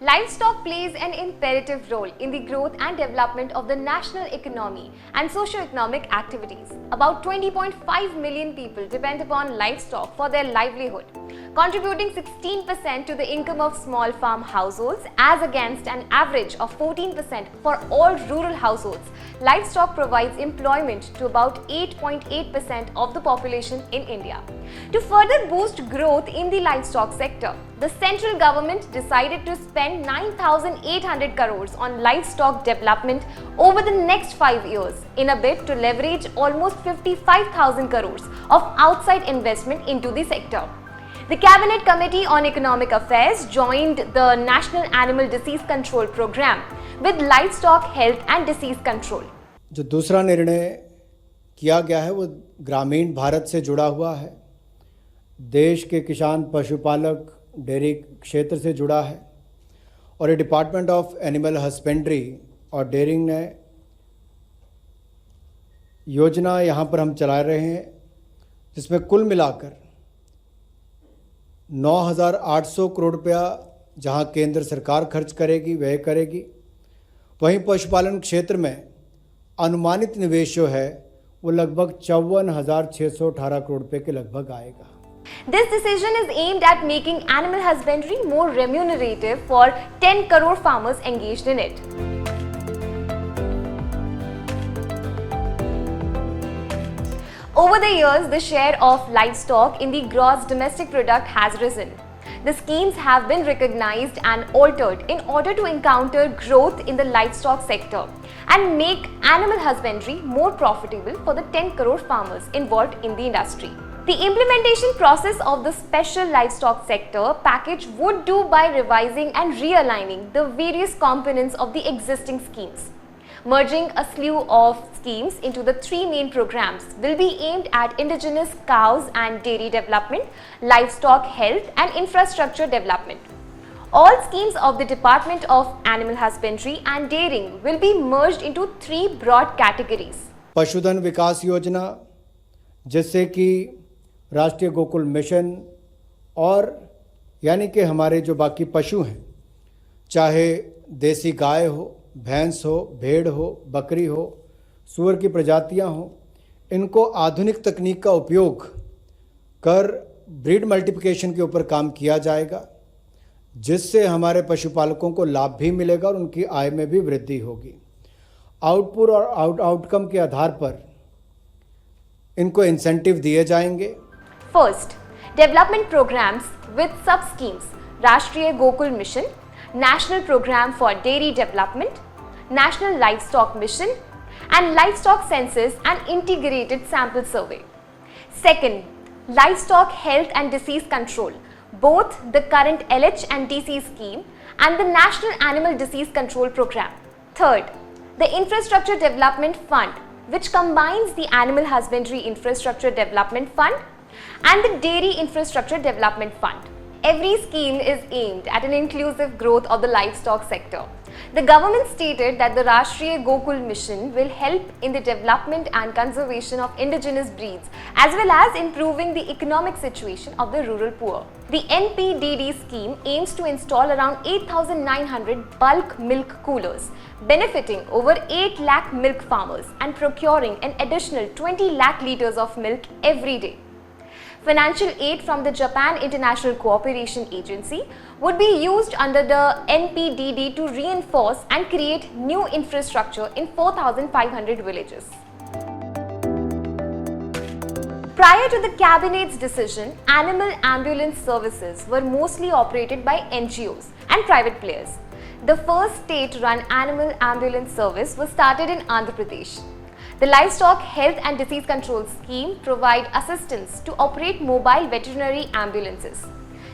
Livestock plays an imperative role in the growth and development of the national economy and socio-economic activities. About 20.5 million people depend upon livestock for their livelihood, contributing 16% to the income of small farm households as against an average of 14% for all rural households. Livestock provides employment to about 8.8% of the population in India. To further boost growth in the livestock sector, the central government decided to spend 9,800 crores on livestock development over the next 5 years in a bid to leverage almost 55,000 crores of outside investment into the sector. The Cabinet Committee on Economic Affairs joined the National Animal Disease Control Program with Livestock Health and Disease Control. जो दूसरा निर्णय किया गया है वो ग्रामीण भारत से जुड़ा हुआ है, देश के किसान पशुपालक डेयरी क्षेत्र से जुड़ा है और ये डिपार्टमेंट ऑफ एनिमल हस्बेंड्री और डेयरिंग ने योजना यहाँ पर हम चला रहे हैं जिसमें कुल मिलाकर 9,800 करोड़ रुपया जहाँ केंद्र सरकार खर्च करेगी व्यय करेगी, वहीं पशुपालन क्षेत्र में अनुमानित निवेश जो है वो लगभग 54,618 करोड़ रुपए के लगभग आएगा. This decision is aimed at making animal husbandry more remunerative for 10 crore farmers engaged in it. Over the years, the share of livestock in the gross domestic product has risen. The schemes have been recognized and altered in order to encounter growth in the livestock sector and make animal husbandry more profitable for the 10 crore farmers involved in the industry. The implementation process of the special livestock sector package would do by revising and realigning the various components of the existing schemes. Merging a slew of schemes into the three main programs will be aimed at indigenous cows and dairy development, livestock health and infrastructure development. All schemes of the Department of Animal Husbandry and Dairying will be merged into three broad categories. पशुधन विकास योजना, जिससे कि राष्ट्रीय Gokul mission और यानी कि हमारे जो बाकी पशु हैं, चाहे देसी गाय हो, भैंस हो, भेड़ हो, बकरी हो, सूअर की प्रजातियां हो, इनको आधुनिक तकनीक का उपयोग कर ब्रीड मल्टीप्लिकेशन के ऊपर काम किया जाएगा, जिससे हमारे पशुपालकों को लाभ भी मिलेगा और उनकी आय में भी वृद्धि होगी. आउटपुट और आउटकम के आधार पर इनको इंसेंटिव दिए जाएंगे. First, development programs with sub-schemes, Rashtriya Gokul Mission, National Program for Dairy Development, National Livestock Mission, and Livestock Census and Integrated Sample Survey. Second, Livestock Health and Disease Control, both the current LH and DC scheme and the National Animal Disease Control Program. Third, the Infrastructure Development Fund, which combines the Animal Husbandry Infrastructure Development Fund and the Dairy Infrastructure Development Fund. Every scheme is aimed at an inclusive growth of the livestock sector. The government stated that the Rashtriya Gokul Mission will help in the development and conservation of indigenous breeds as well as improving the economic situation of the rural poor. The NPDD scheme aims to install around 8,900 bulk milk coolers, benefiting over 8 lakh milk farmers and procuring an additional 20 lakh litres of milk every day. Financial aid from the Japan International Cooperation Agency would be used under the NPDD to reinforce and create new infrastructure in 4,500 villages. Prior to the Cabinet's decision, animal ambulance services were mostly operated by NGOs and private players. The first state-run animal ambulance service was started in Andhra Pradesh. The Livestock Health and Disease Control Scheme provide assistance to operate mobile veterinary ambulances.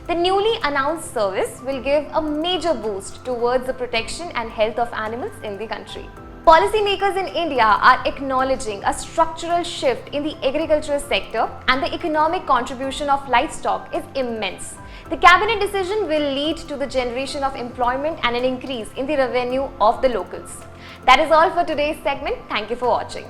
The newly announced service will give a major boost towards the protection and health of animals in the country. Policymakers in India are acknowledging a structural shift in the agricultural sector and the economic contribution of livestock is immense. The cabinet decision will lead to the generation of employment and an increase in the revenue of the locals. That is all for today's segment. Thank you for watching.